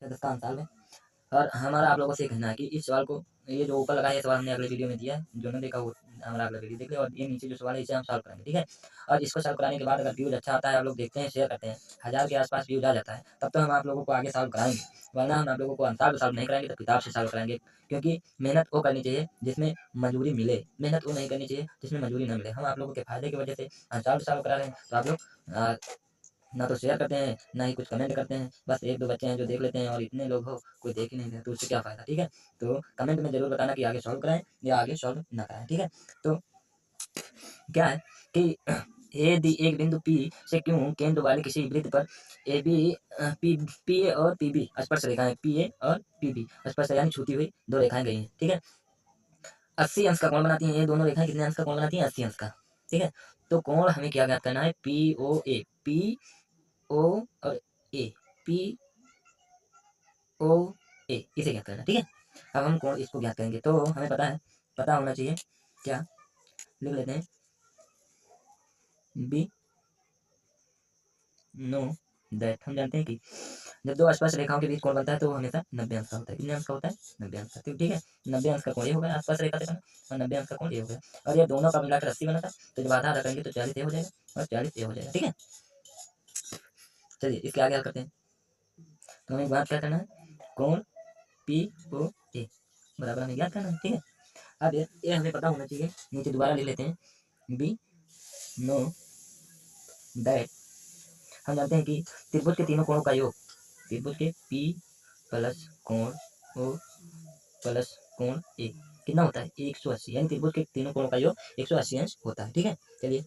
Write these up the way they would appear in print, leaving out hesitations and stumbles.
10 का आंसर है। और हमारा आप लोगों से कहना है कि इस सवाल को, ये जो ऊपर लगा है सवाल हमने अगले वीडियो में दिया है, जो नहीं देखा वो हमारा अगला वीडियो देख ले। और ये नीचे जो सवाल है इसे हम सॉल्व करेंगे, ठीक है। और इसको सॉल्व कराने के बाद अगर व्यूज अच्छा आता है, आप लोग देखते हैं, शेयर करते हैं, 1000 के आसपास व्यूज आ जाता है, तब तो हम आप लोगों को आगे सॉल्व कराएंगे। वरना हम आप लोगों को आंसर सॉल्व नहीं कराएंगे तो किताब से सॉल्व कराएंगे। क्योंकि मेहनत वो करनी चाहिए जिसमें मजबूरी मिले, मेहनत वो नहीं करनी चाहिए जिसमें मजबूरी ना मिले। हम आप लोगों के फायदे की वजह से आंसर सॉल्व करा रहे हैं, तो आप लोग ना तो शेयर करते हैं, ना ही कुछ कमेंट करते हैं। बस 1-2 बच्चे हैं जो देख लेते हैं, और इतने लोग हो कोई देख ही नहीं रहे, तो उससे क्या फ़ायदा, ठीक है। तो कमेंट में ज़रूर बताना कि आगे सॉल्व कराएँ या आगे सॉल्व ना कराएँ, ठीक है। तो क्या है कि यदि एक बिंदु P से Q केंद्र वाले किसी वृत्त पर AB PA और PB स्पर्श रेखाएँ, PA और PB स्पर्श यानी छूती हुई 2 रेखाएँ गई हैं, ठीक है। 80 अंश का कोण बनाती हैं ये दोनों रेखाएँ। कितने अंश का कोण बनाती हैं? 80 अंश का, ठीक है। तो कोण हमें क्या ज्ञात करना है? POA, PO और A, POA इसे ज्ञात करना है, ठीक है। अब हम कोण इसको ज्ञात करेंगे, तो हमें पता होना चाहिए क्या, लिख लेते हैं बी नो दैट। हम जानते हैं कि जब 2 स्पर्श रेखाओं के बीच कोण बनता है तो वो हमेशा 90 अंश का होता है। कितने अंश का होता है? 90 अंश का, ठीक है। 90 अंश का कोण ये हो गया स्पर्श रेखा से बना, और 90 अंश का कोण ये हो गया। और ये दोनों का मिलाकर 80 बना था, तो जब आधा आधा करेंगे तो 40 ये हो जाएगा और 40 ये हो जाएगा, ठीक है। चलिए इसके आगे हल करते हैं। तो हमें बात क्या करना है? कोण POA बराबर हमें ज्ञात करना है, ठीक है। अब ये हमें पता होना चाहिए, नीचे दोबारा लिख लेते हैं बी नो दैट। हम जानते हैं कि त्रिभुज के तीनों कोणों का योग, त्रिभुज के P प्लस कोण O प्लस कोण A कितना होता है? 180, यानी त्रिभुज के तीनों कोणों का योग 180 अंश होता है, ठीक है। चलिए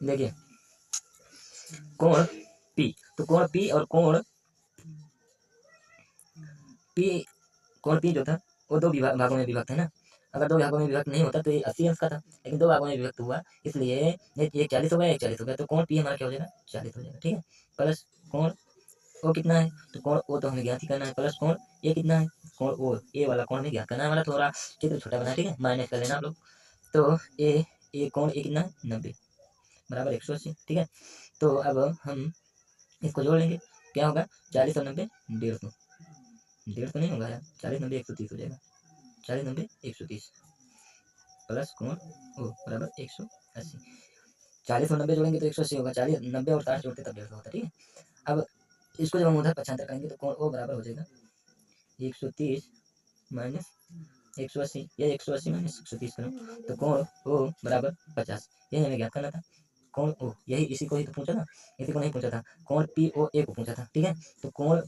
देखिए कोण P, तो कोण P और कोण P, कोण P जो था वो 2 भागों में विभक्त है ना। अगर 2 भागों में विभक्त नहीं होता तो ये 80 अंश का था, लेकिन 2 भागों में विभक्त हुआ, इसलिए एक 40 हो गया, एक 40 हो गया, तो कोण P हमारा क्या हो जाएगा? 40 हो जाएगा, ठीक है। प्लस कोण O कितना है? तो कोण O तो हमें ज्ञात ही करना है, प्लस कोण A कितना है? कोण O, A वाला कोण हमें ज्ञात करना है। हमारा थोड़ा चित्र छोटा बना है, ठीक है, माइनस कर लेना आप लोग। तो कोण A कितना है? 90 बराबर 180, ठीक है। तो अब हम इसको जोड़ लेंगे, क्या होगा? 40 और 90 150, 150 नहीं होगा यार, 40 90 130 हो जाएगा, 40 90 130 प्लस कोण O बराबर 180। 40 और 90 जोड़ेंगे तो 180 होगा, 40 90 और 60 जोड़ते तब 150 होता है, ठीक है। अब इसको जब हम उधर पक्षांतर करेंगे तो कोण O बराबर हो जाएगा 130 माइनस 180, या 180 माइनस 130 करो तो कोण O बराबर 50। यही हमें ज्ञात करना था, कोण O, यही इसी को ही तो पूछा था, इसी को नहीं पूछा था, कोण POA को पूछा था, ठीक है। तो कोण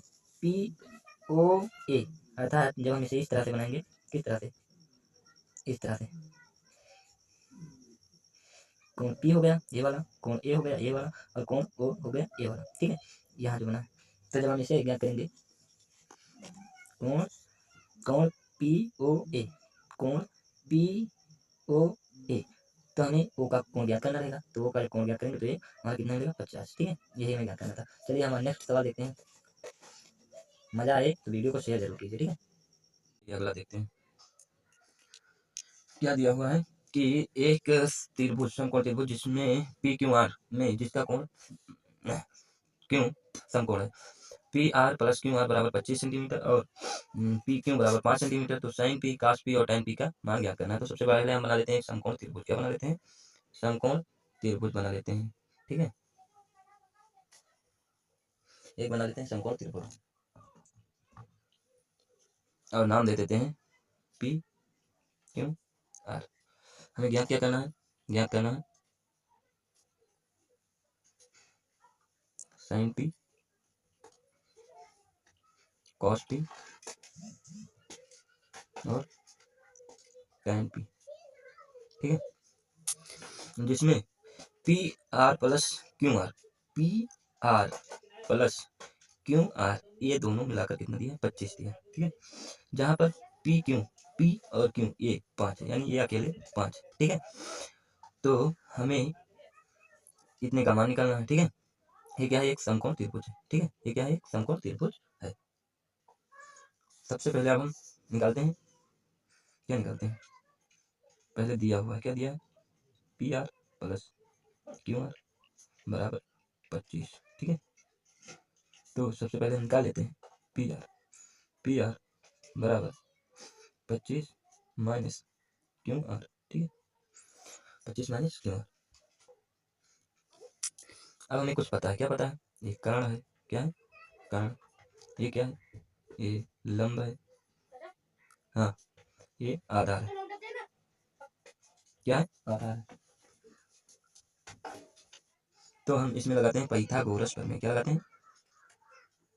POA अर्थात जब हम इसे इस तरह से बनाएंगे, किस तरह से? इस तरह से, कोण P हो गया ये वाला, कोण A हो गया ये वाला, और कोण O हो गया ये वाला, ठीक है। यहाँ जो बना है, तो जब हम इसे ज्ञात करेंगे कोण कोण POA, कोण POA, तो हमें O का कोण ज्ञात करना रहेगा, तो O का कोण ज्ञात करेंगे तो ये हमारा कितना मिलेगा? 50, ठीक है। यही हमें ज्ञात करना था। चलिए हमारा नेक्स्ट सवाल देखते हैं। मजा आए तो वीडियो को शेयर जरूर कीजिए, ठीक है। ये अगला देखते हैं क्या दिया हुआ है कि एक त्रिभुज, समकोण त्रिभुज जिसमें PQR में जिसका कोण क्यों समकोण है, PR प्लस QR बराबर 25 सेंटीमीटर और PQ बराबर 5 सेंटीमीटर, तो sin P cos P और tan P का मान ज्ञात करना है। तो सबसे पहले हम बना लेते हैं एक समकोण त्रिभुज। क्या बना लेते हैं? समकोण त्रिभुज बना लेते हैं, ठीक है। एक बना लेते हैं समकोण त्रिभुज और नाम दे देते हैं PQR। हमें ज्ञात क्या करना है? ज्ञात करना है sin P cos P और tan P, ठीक है। जिसमें PR plus QR, PR plus QR ये दोनों मिलाकर कितना दिया? 25 दिया, ठीक है। जहाँ पर P और Q ये 5 है, यानी ये अकेले 5, ठीक है। तो हमें इतने का मान निकालना है, ठीक है। ये क्या है? एक समकोण त्रिभुज है, ठीक है। ये क्या है? एक समकोण त्रिभुज है। सबसे पहले अब हम निकालते हैं, क्या निकालते हैं? पहले दिया हुआ है, क्या दिया है? PR प्लस QR बराबर 25, ठीक है। तो सबसे पहले निकाल लेते हैं पी आर बराबर 25 माइनस क्यू आर। ठीक है, 25 माइनस क्यू आर। अब हमें कुछ पता है, क्या पता है? ये कर्ण है, क्या है? कर्ण। ये क्या है? ये लंब है। हाँ, ये आधार है। क्या है? आधार है। तो हम इसमें लगाते हैं पाइथागोरस प्रमेय। क्या लगाते हैं?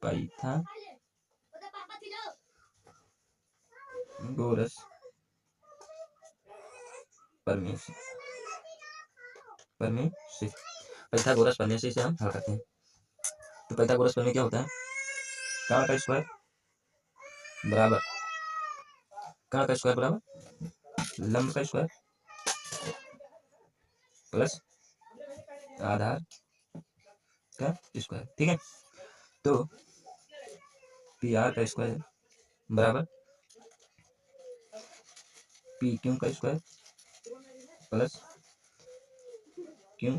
पाइथागोरस प्रमेय से पाइथागोरस प्रमेय से इसे हम हल करते हैं। तो पाइथागोरस प्रमेय क्या होता है? कर्ण का स्क्वायर बराबर लंब का स्क्वायर प्लस आधार का स्क्वायर। ठीक है, तो पी आर का स्क्वायर बराबर पी क्यू का स्क्वायर प्लस क्यू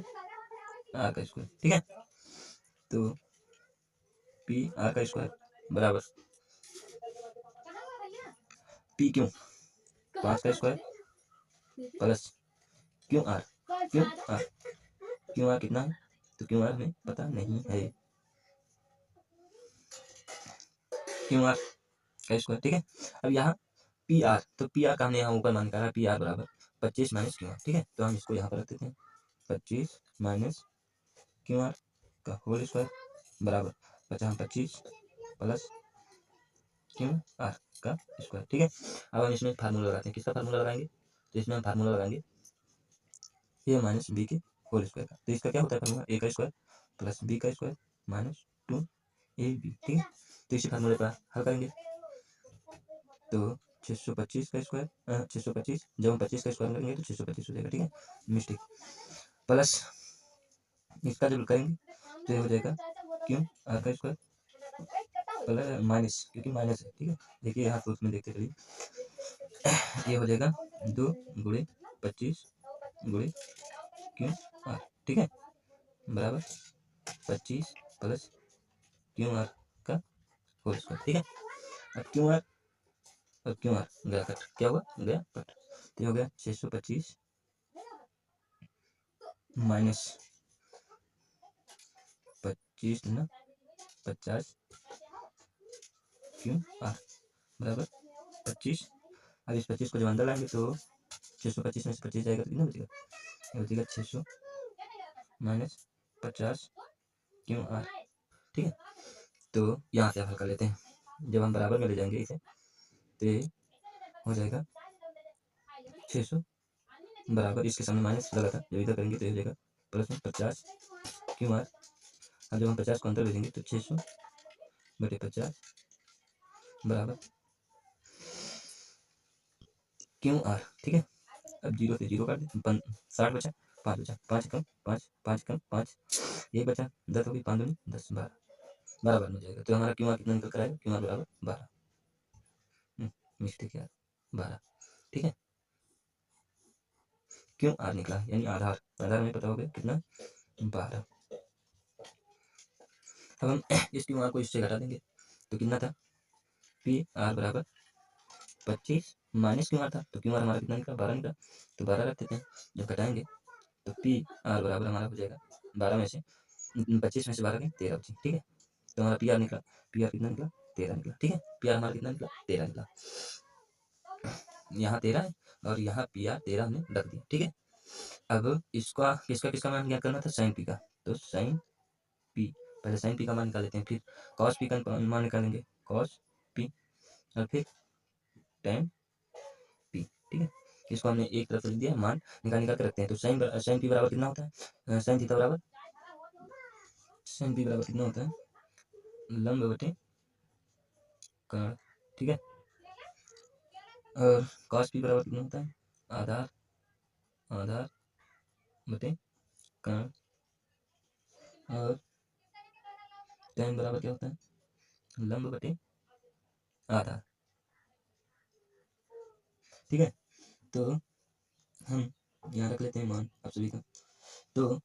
आर का स्क्वायर। ठीक है, तो पी आर का स्क्वायर बराबर पी क्यू 5 का स्क्वायर प्लस क्यू आर कितना है? तो क्यू आर हमें पता नहीं है, क्यू आर का स्क्वायर। ठीक है, अब यहाँ पी आर, तो पी आर का हमने यहाँ ऊपर मान निकाला, पी आर बराबर 25 माइनस क्यू आर। ठीक है, तो हम इसको यहाँ पर रख देते हैं, 25 माइनस क्यू आर का होल स्क्वायर बराबर 25 प्लस क्यू आर का स्क्वायर। ठीक है, अब हम इसमें फार्मूला लगाते हैं। किसका फार्मूला लगाएंगे? तो इसमें हम फार्मूला लगाएंगे ए माइनस बी के होल स्क्वायर का। तो इसका क्या होता है फार्मूला? ए का स्क्वायर प्लस बी का स्क्वायर माइनस 2ab। ठीक है, तो इसी फार्मूले पर हल करेंगे। तो 625 का स्क्वायर 625, जब हम 25 का स्क्वायर करेंगे तो 625 हो जाएगा। ठीक है, मिस्टेक, प्लस इसका जब करेंगे तो ये हो जाएगा क्यों आर का स्क्वायर प्लस माइनस, क्योंकि माइनस है। ठीक है, देखिए यहाँ तो उसमें देखते चलिए, ये हो जाएगा 2 गुणे 25 गुणे क्यों आर। ठीक है, बराबर 25 प्लस क्यू आर का होल स्क्वायर। ठीक है, अब क्यू आर गया कट, क्या हुआ? गया कट, तो हो गया 625 माइनस 25 ना 50 क्यू आर बराबर 25। अब इस 25 को जब अंदर लाएंगे तो 625 में से 25 जाएगा तो कितना बचेगा? ये बचेगा 600 माइनस 50 क्यू आर। ठीक है, तो यहाँ से हल कर लेते हैं। जब हम बराबर में ले जाएंगे इसे तो ये हो जाएगा 600 बराबर, इसके सामने माइनस लगा था, जब इधर करेंगे तो ये हो जाएगा प्लस में 50 क्यू आर। अब जब हम 50 को अंदर भेजेंगे तो 600 बटे 50 बराबर क्यू आर। ठीक है, अब 0 से 0 काट दे, 60 बचा, 5 बचा, 5 कम 5, 5 कम 5, 1 बचा, 10 हो गई, 5 दूनी 10, 12 बराबर में जाएगा। तो हमारा क्यू आर कितना निकल कर आएगा? क्यू आर बराबर 12, मिस्टेक यार 12। ठीक है, क्यू आर निकला, यानी आधार में पता हो गया कितना? 12। अब हम इस क्यू आर को इससे घटा देंगे तो कितना था? पी आर बराबर 25 माइनस क्यू आर था, तो क्यू आर हमारा कितना निकला? 12 निकला, तो 12 रख देते हैं। जब घटाएंगे तो पी आर बराबर हमारा हो जाएगा 12 में से 25 में से 12 गई 13 बची। ठीक है, तो हमारा पी आर निकला, पी आर कितना निकला? 13 निकला। ठीक है, पी आर हमारा कितना निकला? 13 निकला। यहाँ 13 है और यहाँ पी आर 13 हमने रख दिया। ठीक है, अब इसका किसका मान ज्ञात करना था? साइन पी का, तो साइन पी, पहले साइन पी का मान निकाल लेते हैं, फिर कॉस पी का मान निकालेंगे, कॉस पी, और फिर टेन पी। ठीक है, इसको हमने एक तरफ लिख दिया, मान निकाल के रखते हैं। तो साइन पी बराबर कितना होता है? साइन थीटा बराबर साइन पी बराबर कितना होता है? लंब बटे कर्ण। ठीक है, और कॉस पी बराबर कितना होता है? आधार बटे कर्ण, और टेन बराबर क्या होता है? लंब बटे आधार। ठीक है, तो हम यहाँ रख लेते हैं मान आप सभी का। तो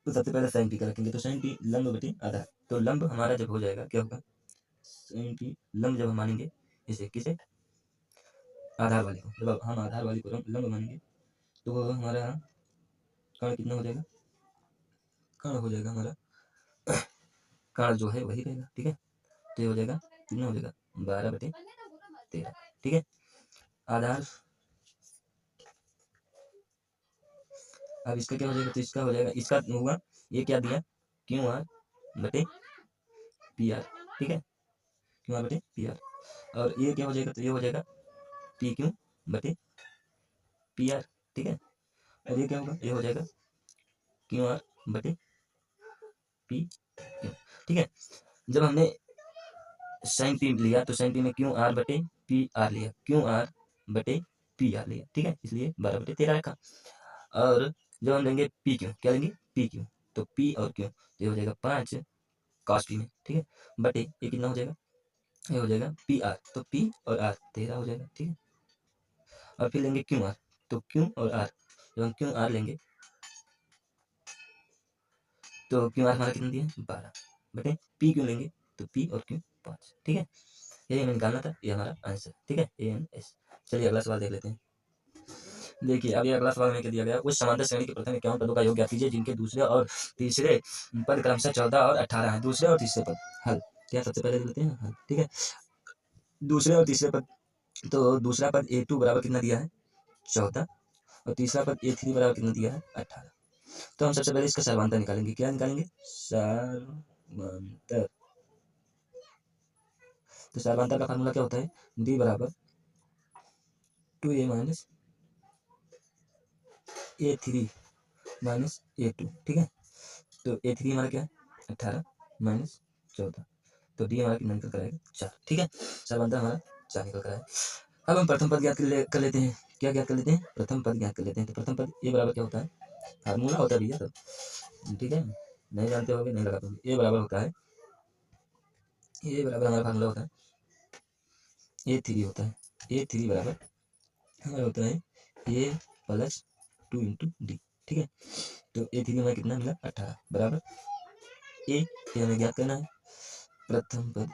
सबसे पहले साइन पी का रखेंगे, तो साइन पी लंब बटे आधार, तो लंब हमारा जब हो जाएगा क्या होगा? sin p लंब जब हम मानेंगे इसे किसे, आधार वाले को, जब हम आधार वाले को लंब मानेंगे तो हमारा कर्ण कितना हो जाएगा, कर्ण हो जाएगा हमारा, कर्ण जो है वही रहेगा। ठीक है, तो ये हो जाएगा कितना हो जाएगा 12/13। ठीक है, आधार, अब इसका क्या हो जाएगा, तो इसका हो जाएगा, इसका होगा ये क्या दिया, क्यू आर बटे पी आर। ठीक है, क्यू आर बटे पी आर, और ये क्या हो जाएगा, तो ये हो जाएगा पी क्यू बटे पी आर। ठीक है, और ये क्या होगा, ये हो जाएगा क्यू आर बटे पी क्यू। ठीक है, जब हमने साइन पी लिया तो साइन पी में क्यू आर बटे पी आर लिया, क्यू आर बटे पी आर लिया। ठीक है, इसलिए 12/13 रखा। और जब हम लेंगे पी क्यू, क्या लेंगे पी क्यू, तो पी और क्यू तो ये हो जाएगा 5 कॉस पी में। ठीक है, बटे ये कितना हो जाएगा, ये हो जाएगा पी आर, तो पी और आर 13 हो जाएगा। ठीक है, और फिर लेंगे क्यू आर, तो क्यू और आर, जब हम क्यू आर लेंगे तो क्यू आर हमारा कितना दिया 12 बटे पी क्यू लेंगे तो पी और क्यू 5। ठीक है, यही हमें निकालना था, ये हमारा आंसर। ठीक है, ANS। चलिए अगला सवाल देख लेते हैं। देखिए अब ये अगला सवाल में क्या दिया गया, उस समांतर श्रेणी के प्रथम 51 पदों का योग ज्ञात कीजिए जिनके दूसरे और तीसरे पद क्रमशः 14 और 18 है। दूसरे और तीसरे पद हल, क्या सबसे पहले देख लेते हैं हल। ठीक है, दूसरे और तीसरे पद, तो दूसरा पद A2 बराबर कितना दिया है 14, और तीसरा पद A3 बराबर कितना दिया है 18। तो हम सबसे पहले इसका सर्वांतर निकालेंगे। क्या निकालेंगे, सर्वांतर। तो सर्वांतर का फार्मूला क्या होता है, D बराबर 2A minus A3 minus A2। ठीक है, तो A3 हमारा क्या है 18 माइनस 14, तो D हमारा कितना निकल कर आएगा 4। ठीक है, सर्वांतर हमारा 4 निकल कर आएगा। अब हम प्रथम पद ज्ञात कर लेते हैं। क्या ज्ञात कर लेते हैं, प्रथम पद ज्ञात कर लेते हैं। तो प्रथम पद A बराबर क्या होता है, फार्मूला होता है भैया सब। ठीक है, नहीं जानते होगे नहीं लगा पाओगे। A बराबर होता है, A बराबर हमारा फार्मूला होता है A3 होता है, A3 बराबर हमारा होता है A प्लस 2 इंटू D। ठीक है, तो A3 हमें कितना मिला 18 बराबर A, ये हमें ज्ञात करना है प्रथम पद।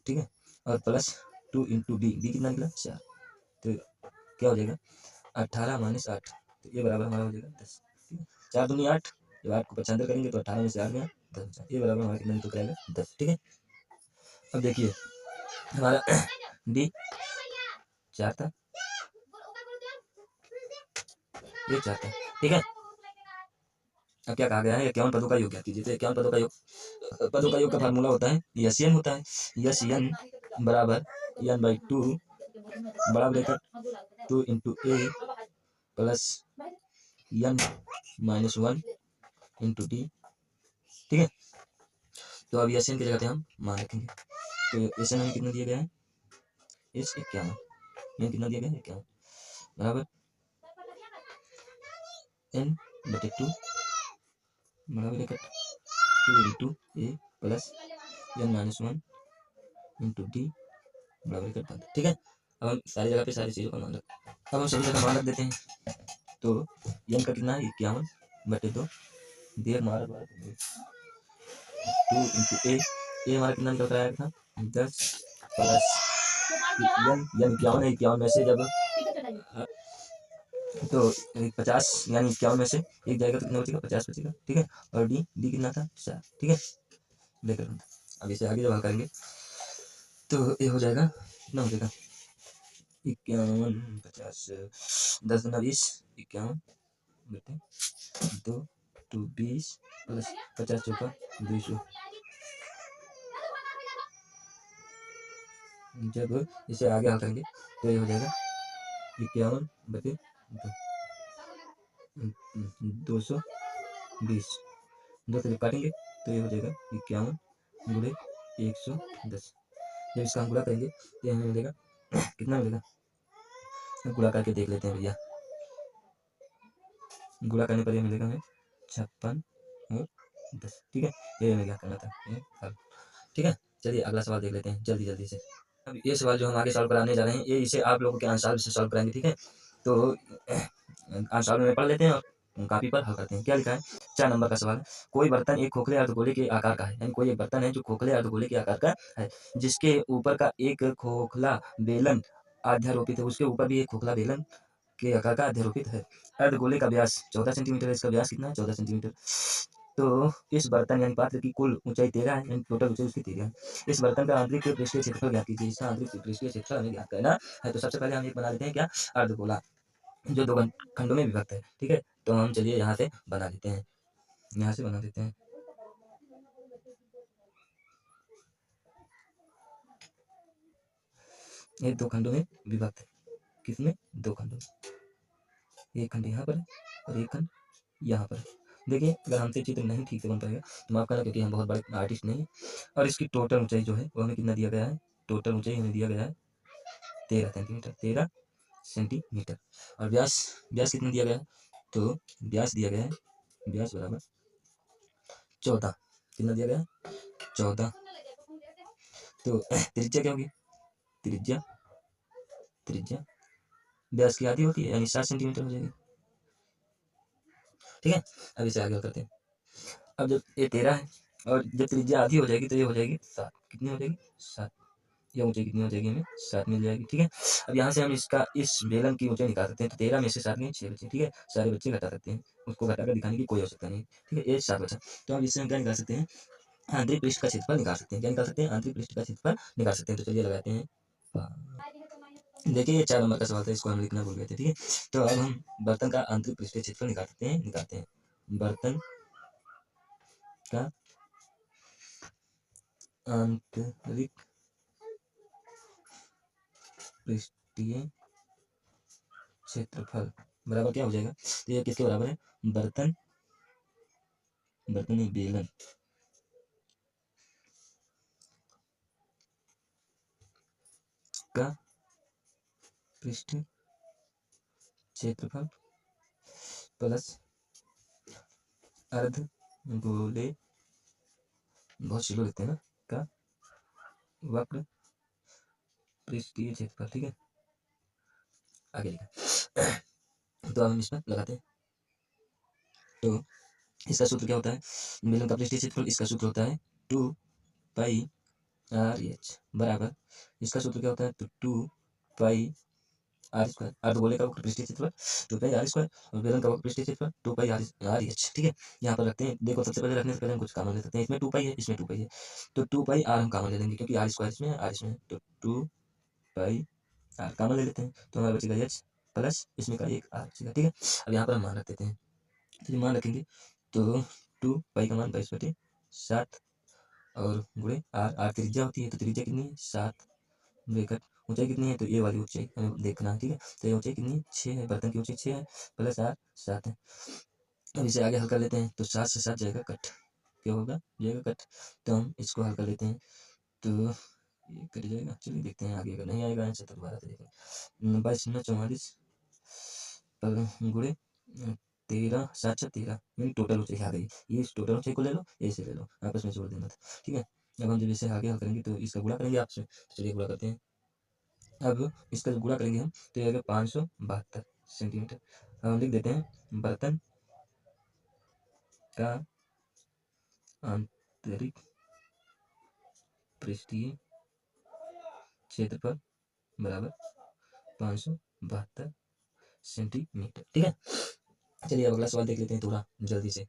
ठीक है, और प्लस 2 इंटू D, D कितना निकला 4, तो क्या हो जाएगा 18 माइनस 8, तो ये बराबर हमारा हो जाएगा 10। ठीक है, 4 दूनी 8, जब 8 को 95 करेंगे तो 18 में से 8 गया 10, ये बराबर हमारा कितना निकल आएगा 10। ठीक है, अब देखिए हमारा D 4 था, ये 4 था। ठीक है, अब क्या कहा गया है 51 पदों का योग ज्ञात कीजिए। तो 51 पदों का योग का फार्मूला होता है यस होता है, यस बराबर n/2 बड़ा bracket 2 into A plus n minus 1 into D। ठीक है, तो अब यस की जगह पे हम मान रखेंगे। तो यस हमें कितना दिया गया है, इस 51, ये कितना दिया गया है 51 बराबर n/2 बड़ा bracket 2 into A plus n minus 1 into D बड़ा ब्रैकेट बंद। ठीक है, अब हम सारी जगह पे सारी चीज़ों का मान रखें। अब हम सभी जगह मान रख देते हैं। तो n का कितना है 51/2 दिया हमारा 2 इंटू A हमारा कितना निकल कर आया था 10 प्लस n 51 है, 51 में से जब तो 50 यानी 51 में से एक जाएगा तो कितना बचेगा 50 बचेगा। ठीक है, और D कितना था 4। ठीक है, देखकर अब इसे आगे जब हल करेंगे तो ये हो जाएगा कितना हो जाएगा 51 50 10 दूना 20 51 बटे 2 तो 20 प्लस 50 चौका 200। जब इसे आगे हल करेंगे तो ये हो जाएगा 51 बटे 220, 2 से जब काटेंगे तो ये हो जाएगा 51 गुणे 110। जब इसका हम गुणा करेंगे तो ये हमें मिलेगा कितना मिलेगा, गुणा करके देख लेते हैं भैया। गुणा करने पर ये मिलेगा हमें 56 और 10। ठीक है, ये हमें क्या करना था। ठीक है, चलिए अगला सवाल देख लेते हैं जल्दी जल्दी से। अब ये सवाल जो हम आगे सॉल्व कराने जा रहे हैं ये इसे आप लोगों के आंसर से सॉल्व कराएंगे। ठीक है, तो आंसर में पढ़ लेते हैं कॉपी पर हल करते हैं। क्या लिखा है, 4 नंबर का सवाल है। कोई बर्तन एक खोखले अर्धगोले के आकार का है, यानी कोई एक बर्तन है जो खोखले अर्धगोले के आकार का है, जिसके ऊपर का एक खोखला बेलन अध्यारोपित है, उसके ऊपर भी एक खोखला बेलन के आकार का अध्यारोपित है। अर्धगोले का व्यास 14 सेंटीमीटर है, इसका व्यास कितना है, 14 सेंटीमीटर। तो इस बर्तन यानी पात्र की कुल ऊंचाई 13 है, यानी टोटल ऊंचाई उसकी 13 है। इस बर्तन का आंतरिक पृष्ठीय क्षेत्रफल ज्ञात कीजिए। इसका आंतरिक पृष्ठीय क्षेत्रफल हमें ज्ञात करना है। तो सबसे पहले हम एक बना लेते हैं क्या, अर्धगोला, जो 2 खंडों में विभक्त है। ठीक है, तो हम चलिए यहाँ से बना लेते हैं, यहाँ से बना देते हैं। ये 2 खंडों में विभक्त है। किसमें, 2 खंडों में। एक खंड यहाँ पर है और एक खंड यहाँ पर है। देखिए अगर हमसे चित्र नहीं ठीक से बन पाएगा तो माफ करना, क्योंकि हम बहुत बड़े आर्टिस्ट नहीं हैं। और इसकी टोटल ऊंचाई जो है वो हमें कितना दिया गया है, टोटल ऊंचाई हमें दिया गया है 13 सेंटीमीटर, 13 सेंटीमीटर। और व्यास, व्यास कितना दिया गया है, तो व्यास दिया गया है, व्यास बराबर 14, कितना दिया गया है, 14। तो त्रिज्या क्या होगी, त्रिज्या, त्रिज्या व्यास की आधी होती है, यानी 7 सेंटीमीटर हो जाएगी। ठीक है, अब इसे आगे करते हैं। अब जब ये 13 है और जब त्रिज्या आधी हो जाएगी तो ये हो जाएगी 7, कितनी हो जाएगी, 7। यह ऊंचाई कितनी हो जाएगी, हमें 7 मिल जाएगी। ठीक है, अब यहाँ से हम इसका, इस बेलन की ऊंचाई निकाल सकते हैं। तो 13 में से 7 में 6 बचे। ठीक है, सारे बच्चे घटा सकते हैं, उसको घटाकर दिखाने की कोई आवश्यकता नहीं। ठीक है, ये 7 बचा। तो अब इससे हम क्या निकाल सकते हैं, आंतरिक पृष्ठ का क्षेत्रफल निकाल सकते हैं। क्या निकाल सकते हैं, आंतरिक पृष्ठ का क्षेत्रफल निकाल सकते हैं। तो चलिए लगाते हैं। देखिए ये 4 नंबर का सवाल था, इसको हम लिखना भूल गए थे। ठीक है, तो अब हम बर्तन का आंतरिक पृष्ठीय क्षेत्रफल निकालते हैं, बर्तन का आंतरिक पृष्ठीय क्षेत्रफल बराबर क्या हो जाएगा, तो ये किसके बराबर है, बर्तन, बर्तन नहीं, बेलन का पृष्ठीय क्षेत्रफल प्लस अर्धगोले, बहुत स्लो लिखते हैं ना, का वक्र पृष्ठीय क्षेत्रफल। ठीक है, आगे लिखा। तो अब हम इसमें लगाते हैं। तो इसका सूत्र क्या होता है, बेलन का पृष्ठीय क्षेत्रफल, इसका सूत्र होता है 2 पाई आर एच बराबर, इसका सूत्र क्या होता है, तो 2 पाई आर स्क्वायर, अर्धगोले का वक्र पृष्ठीय क्षेत्रफल 2 पाई आर स्क्वायर, और बेलन का वक्र पृष्ठीय क्षेत्रफल 2 पाई आर एच। ठीक है, यहाँ पर रखते हैं। देखो सबसे पहले रखने से पहले हम कुछ कॉमन ले सकते हैं। इसमें 2 पाई है, इसमें 2 पाई है, तो 2 पाई आर हम कॉमन ले लेंगे, क्योंकि आर स्क्वायर इसमें है, आर इसमें है, तो 2 पाई आर कॉमन ले लेते हैं। तो हमारा बचेगा एच प्लस इसमें का एक आर बचेगा। ठीक है, अब यहाँ पर हम मान रख देते हैं। तो मान रखेंगे तो 2 पाई का मान 22/7 और गुणे आर, आर त्रिज्या होती है, तो त्रिज्या कितनी है, 7 ब्रैकेट, ऊंचाई कितनी है, तो ये वाली ऊंचाई हमें देखना है। ठीक है, तो ये ऊंचाई कितनी है, 6 है, बर्तन की ऊंचाई 6 है, प्लस आर 7 है। अब इसे आगे हल कर लेते हैं। तो 7 से 7 जाएगा कट, क्या होगा, जाएगा कट। तो हम इसको हल कर लेते हैं, तो ये कट जाएगा। चलिए देखते हैं आगे, अगर नहीं आएगा आंसर तो दोबारा से देखेंगे। 22×44 गुणे 13, 7 13, यानी टोटल ऊंचाई आ गई। ये टोटल ऊंचाई को ले लो, ऐसे ले लो, आपस में जोड़ देना था। ठीक है, अब हम जब इसे आगे हल करेंगे तो इसका गुणा करेंगे आपसे। चलिए गुणा करते हैं। अब इसका गुणा करेंगे हम तो ये 572 सेंटीमीटर। अब हम लिख देते हैं बर्तन का आंतरिक पृष्ठीय क्षेत्रफल बराबर 572 सेंटीमीटर। ठीक है, चलिए अब अगला सवाल देख लेते हैं थोड़ा जल्दी से।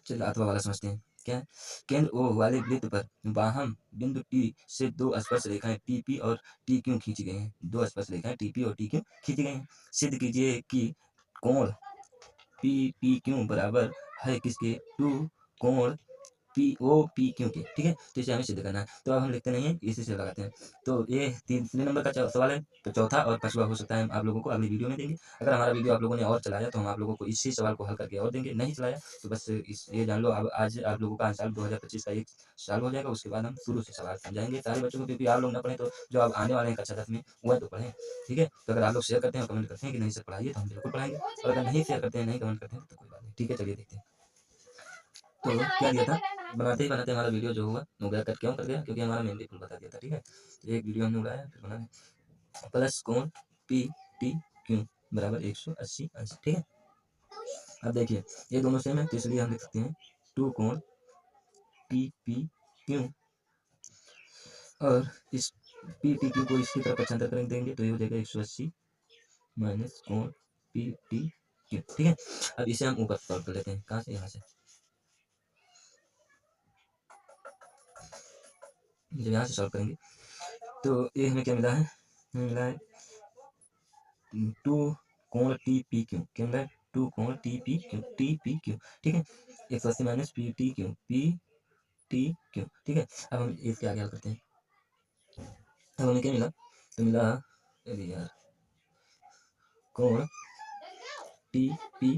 चलिए अथवा वाला समझते हैं। क्या है, केंद्र ओ वाले वृत्त पर वाहन बिंदु टी से 2 स्पर्श रेखाएं टी पी और टी क्यू खींची गई हैं। 2 स्पर्श रेखाएं टी पी और टी क्यू खींची गई हैं। सिद्ध कीजिए कि कोण पी पी क्यू बराबर है किसके, 2 कोण पी ओ पी क्यू के। ठीक है, तो इसे हमें सिद्ध करना है। तो अब हम लिखते नहीं है, इसी से लगाते हैं। तो ये तीसरे नंबर का सवाल है। तो चौथा और पांचवा हो सकता है हम आप लोगों को अगली वीडियो में देंगे। अगर हमारा वीडियो आप लोगों ने और चलाया तो हम आप लोगों को इसी सवाल को हल करके और देंगे, नहीं चलाया तो बस ये जान लो अब आज आप लोगों का साल 2025 का एक साल हो जाएगा। उसके बाद हम शुरू से सवाल समझाएंगे सारे बच्चों को, क्योंकि आप लोग ना पढ़े तो जो आप आने वाले हैं कक्षा 10 में वह तो पढ़ें। ठीक है, तो अगर आप लोग शेयर करते हैं और कमेंट करते हैं कि नहीं सर पढ़ाइए, तो हम बिल्कुल पढ़ाएंगे। और अगर नहीं शेयर करते हैं, नहीं कमेंट करते हैं तो कोई बात नहीं। ठीक है, चलिए देखते हैं। तो क्या दिया था, बनाते ही बनाते हमारा वीडियो जो हुआ हो गया कट। क्यों कर गया, क्योंकि हमारा मेमोरी फुल बता दिया था। ठीक है, तो एक वीडियो हमने उड़ाया फिर बना प्लस कोण पी टी क्यू बराबर 180 अंश। ठीक है, अब देखिए ये दोनों सेम है तो इसलिए हम लिख सकते हैं 2 कोण पी पी क्यू, और इस पी पी क्यू को इसकी तरफ पक्षांतर कर देंगे तो ये हो जाएगा 180 माइनस कोण पी टी क्यू। ठीक है, अब इसे हम ऊपर सॉल्व कर लेते हैं। कहाँ से? यहाँ से। जब यहाँ से सॉल्व करेंगे तो ये हमें क्या मिला है? हमें मिला है 2 कोण टी पी क्यू। क्या मिला है? 2 कोण T P Q, T P Q. ठीक है, 180 minus P T Q, P T Q. ठीक है, अब हम इसके आगे हल करते हैं। अब हमें क्या मिला? तो मिला, अरे यार, कोण टी पी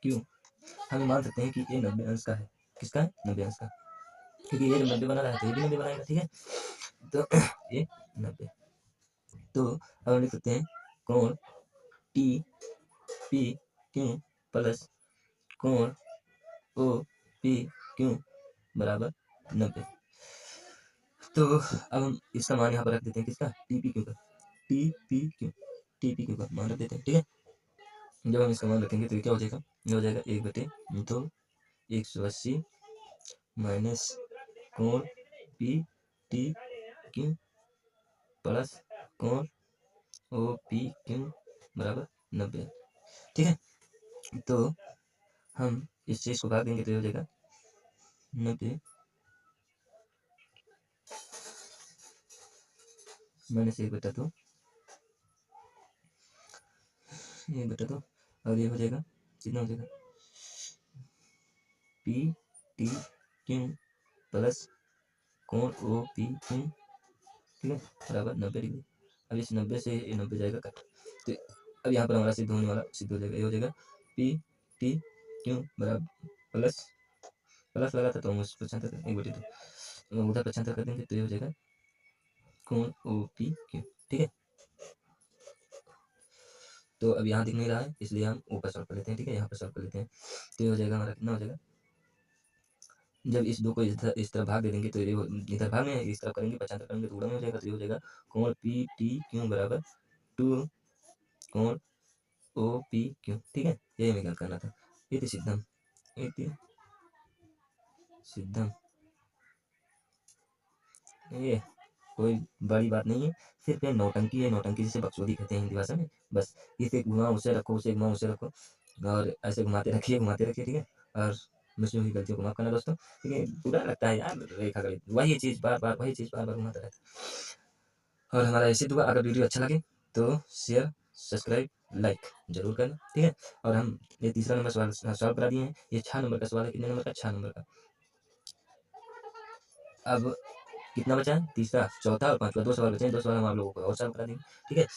क्यू हमें मान सकते हैं कि ये 90 अंश का है। किसका है? 90 अंश का, क्योंकि ये जब 90 बना रहा है तो ये भी 90 बनाएगा। ठीक है, तो ये 90, तो अब हम लिख सकते हैं कोण टी पी क्यू प्लस कोण ओ पी क्यू बराबर 90। तो अब हम इसका मान यहाँ पर रख देते हैं। किसका? टी पी क्यू का, T P Q, T P Q का मान रख देते हैं। ठीक है, जब हम इसका मान रखेंगे तो ये क्या हो जाएगा? ये हो जाएगा 1/2 180 माइनस कोण पी टी क्यू प्लस कोण ओ पी क्यू बराबर 90। ठीक है, तो हम इस चीज को भाग देंगे तो ये हो जाएगा 90 माइनस 1/2, 1/2, और ये हो जाएगा कितना हो जाएगा? पी टी क्यू प्लस कोण ओ पी क्यू, ठीक है, बराबर 90 डिग्री। अब इस 90 से ये 90 जाएगा कट, तो अब यहाँ पर हमारा सिद्ध होने वाला सिद्ध हो जाएगा। ये हो जाएगा पी टी क्यू बराबर प्लस, प्लस लगा था तो हम उस पक्षांतर 1/2 उधर पक्षांतर कर देंगे तो ये हो जाएगा कोण ओ पी क्यू। ठीक है, तो अब यहाँ दिख नहीं रहा है इसलिए हम ऊपर सॉल्व कर लेते हैं। ठीक है, यहाँ पर सॉल्व कर लेते हैं तो ये हो जाएगा हमारा कितना हो जाएगा? जब इस 2 को इस तरफ भाग दे देंगे तो ये इधर भाग में इस तरफ करेंगे, पक्षांतर करेंगे तो गुणा में हो जाएगा। तो ये हो जाएगा कोण पी टी क्यू बराबर 2 कोण ओ पी क्यू। ठीक है, ये हमें ज्ञात करना था। इति सिद्धम, इति सिद्धम। ये कोई बड़ी बात नहीं है, सिर्फ ये नौटंकी है। नौटंकी जिसे बकचोदी कहते हैं हिंदी भाषा में। बस इसे घुमा उसे रखो, उसे घुमा उसे रखो, और ऐसे घुमाते रखिए, घुमाते रखिए। ठीक है, और मुझे हुई गलतियों को माफ करना दोस्तों। ठीक है, बुरा लगता है यार रेखा गणित, वही चीज़ बार बार, वही चीज़ बार बार घुमाता रहता है। और हमारा ऐसे दुआ, अगर वीडियो अच्छा लगे तो शेयर, सब्सक्राइब, लाइक जरूर करना। ठीक है, और हम ये तीसरा नंबर सवाल सॉल्व करा दिए हैं। ये 6 नंबर का सवाल है। कितने नंबर का? 6 नंबर का। अब कितना बचा है? तीसरा, चौथा और पांचवा, 2 सवाल बचे हैं। 2 सवाल हम आप लोगों को और सॉल्व करा देंगे। ठीक है,